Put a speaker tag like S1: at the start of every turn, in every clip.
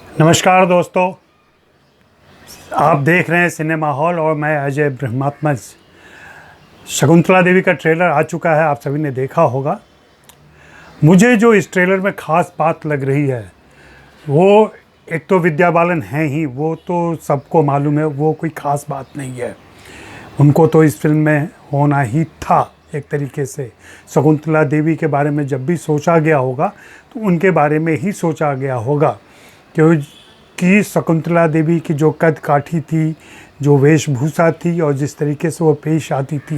S1: नमस्कार दोस्तों, आप देख रहे हैं सिनेमा हॉल और मैं अजय ब्रह्मात्मा। शकुंतला देवी का ट्रेलर आ चुका है, आप सभी ने देखा होगा। मुझे जो इस ट्रेलर में ख़ास बात लग रही है वो एक तो विद्या बालन हैं ही, वो तो सबको मालूम है, वो कोई ख़ास बात नहीं है। उनको तो इस फिल्म में होना ही था एक तरीके से। शकुंतला देवी के बारे में जब भी सोचा गया होगा तो उनके बारे में ही सोचा गया होगा, क्योंकि शकुंतला देवी की जो कद काठी थी, जो वेशभूषा थी और जिस तरीके से वो पेश आती थी,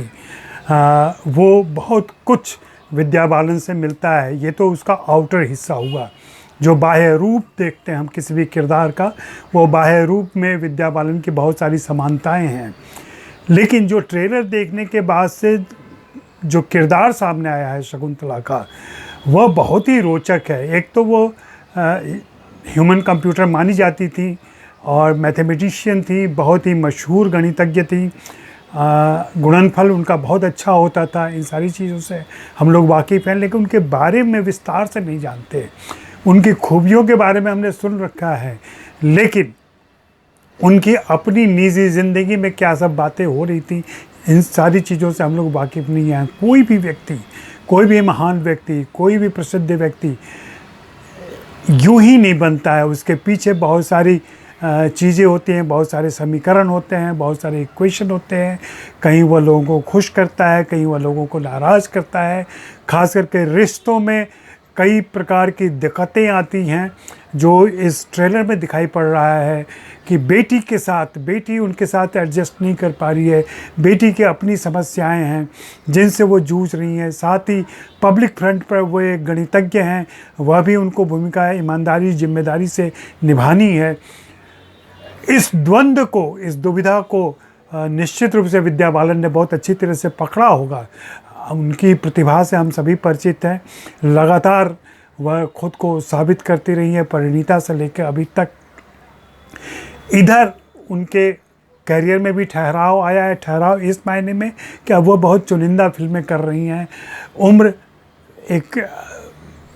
S1: वो बहुत कुछ विद्या बालन से मिलता है। ये तो उसका आउटर हिस्सा हुआ। जो बाह्य रूप देखते हैं हम किसी भी किरदार का, वो बाह्य रूप में विद्या बालन की बहुत सारी समानताएं हैं। लेकिन जो ट्रेलर देखने के बाद से जो किरदार सामने आया है शकुंतला का, वह बहुत ही रोचक है। एक तो वो ह्यूमन कंप्यूटर मानी जाती थी और मैथमेटिशियन थी, बहुत ही मशहूर गणितज्ञ थी। गुणनफल उनका बहुत अच्छा होता था। इन सारी चीज़ों से हम लोग वाकिफ़ हैं, लेकिन उनके बारे में विस्तार से नहीं जानते। उनकी खूबियों के बारे में हमने सुन रखा है, लेकिन उनकी अपनी निजी ज़िंदगी में क्या सब बातें हो रही थी, इन सारी चीज़ों से हम लोग वाकिफ़ नहीं हैं। कोई भी व्यक्ति, कोई भी महान व्यक्ति, कोई भी प्रसिद्ध व्यक्ति यूं ही नहीं बनता है। उसके पीछे बहुत सारी चीज़ें होती हैं, बहुत सारे समीकरण होते हैं, बहुत सारे इक्वेशन होते हैं। कहीं वह लोगों को खुश करता है, कहीं वह लोगों को नाराज़ करता है। ख़ास करके रिश्तों में कई प्रकार की दिक्कतें आती हैं, जो इस ट्रेलर में दिखाई पड़ रहा है कि बेटी उनके साथ एडजस्ट नहीं कर पा रही है। बेटी की अपनी समस्याएं हैं जिनसे वो जूझ रही हैं। साथ ही पब्लिक फ्रंट पर वो एक गणितज्ञ हैं, वह भी उनको भूमिका ईमानदारी जिम्मेदारी से निभानी है। इस द्वंद्व को, इस दुविधा को निश्चित रूप से विद्या बालन ने बहुत अच्छी तरह से पकड़ा होगा। उनकी प्रतिभा से हम सभी परिचित हैं। लगातार वह खुद को साबित करती रही है, परिणीता से लेकर अभी तक। इधर उनके करियर में भी ठहराव आया है। ठहराव इस मायने में कि अब वो बहुत चुनिंदा फिल्में कर रही हैं। उम्र एक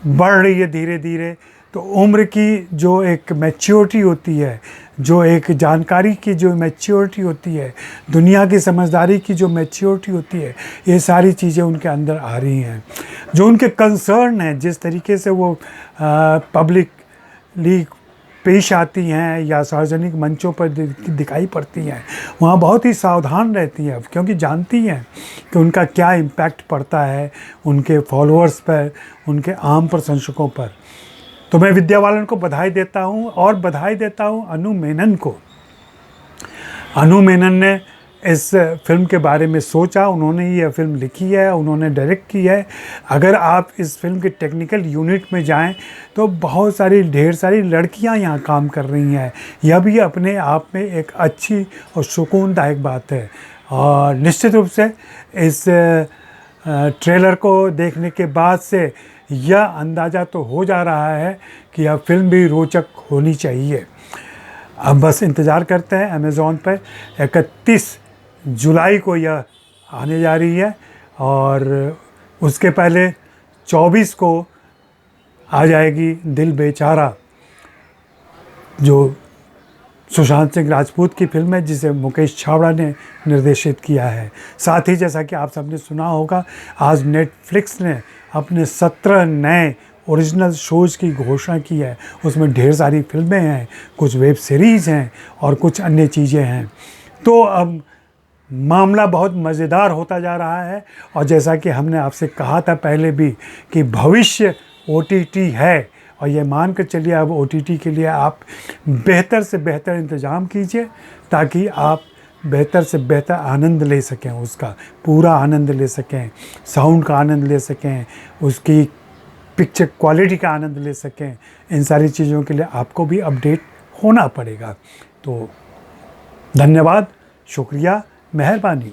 S1: बढ़ रही है धीरे धीरे, तो उम्र की जो एक मैच्योरिटी होती है, जो एक जानकारी की जो मैच्योरिटी होती है, दुनिया की समझदारी की जो मैच्योरिटी होती है, ये सारी चीज़ें उनके अंदर आ रही हैं। जो उनके कंसर्न हैं, जिस तरीके से वो पब्लिकली पेश आती हैं या सार्वजनिक मंचों पर दिखाई पड़ती हैं, वहाँ बहुत ही सावधान रहती हैं, क्योंकि जानती हैं कि उनका क्या इम्पैक्ट पड़ता है उनके फॉलोअर्स पर, उनके आम प्रशंसकों पर। तो मैं विद्या बालन को बधाई देता हूँ और बधाई देता हूँ अनु मेनन को। अनु मेनन ने इस फिल्म के बारे में सोचा, उन्होंने यह फिल्म लिखी है, उन्होंने डायरेक्ट की है। अगर आप इस फिल्म के टेक्निकल यूनिट में जाएं तो बहुत सारी, ढेर सारी लड़कियां यहाँ काम कर रही हैं। यह भी अपने आप में एक अच्छी और सुकूनदायक बात है। और निश्चित रूप से इस ट्रेलर को देखने के बाद से यह अंदाज़ा तो हो जा रहा है कि यह फिल्म भी रोचक होनी चाहिए। अब बस इंतज़ार करते हैं। अमेज़ॉन पर 31 जुलाई को यह आने जा रही है और उसके पहले 24 को आ जाएगी दिल बेचारा, जो सुशांत सिंह राजपूत की फिल्म है, जिसे मुकेश छाबड़ा ने निर्देशित किया है। साथ ही जैसा कि आप सबने सुना होगा, आज नेटफ्लिक्स ने अपने 17 नए ओरिजिनल शोज़ की घोषणा की है। उसमें ढेर सारी फिल्में हैं, कुछ वेब सीरीज़ हैं और कुछ अन्य चीज़ें हैं। तो अब मामला बहुत मज़ेदार होता जा रहा है। और जैसा कि हमने आपसे कहा था पहले भी कि भविष्य OTT है, और ये मान कर चलिए अब OTT के लिए आप बेहतर से बेहतर इंतज़ाम कीजिए, ताकि आप बेहतर से बेहतर आनंद ले सकें, उसका पूरा आनंद ले सकें, साउंड का आनंद ले सकें, उसकी पिक्चर क्वालिटी का आनंद ले सकें। इन सारी चीज़ों के लिए आपको भी अपडेट होना पड़ेगा। तो धन्यवाद, शुक्रिया, मेहरबानी।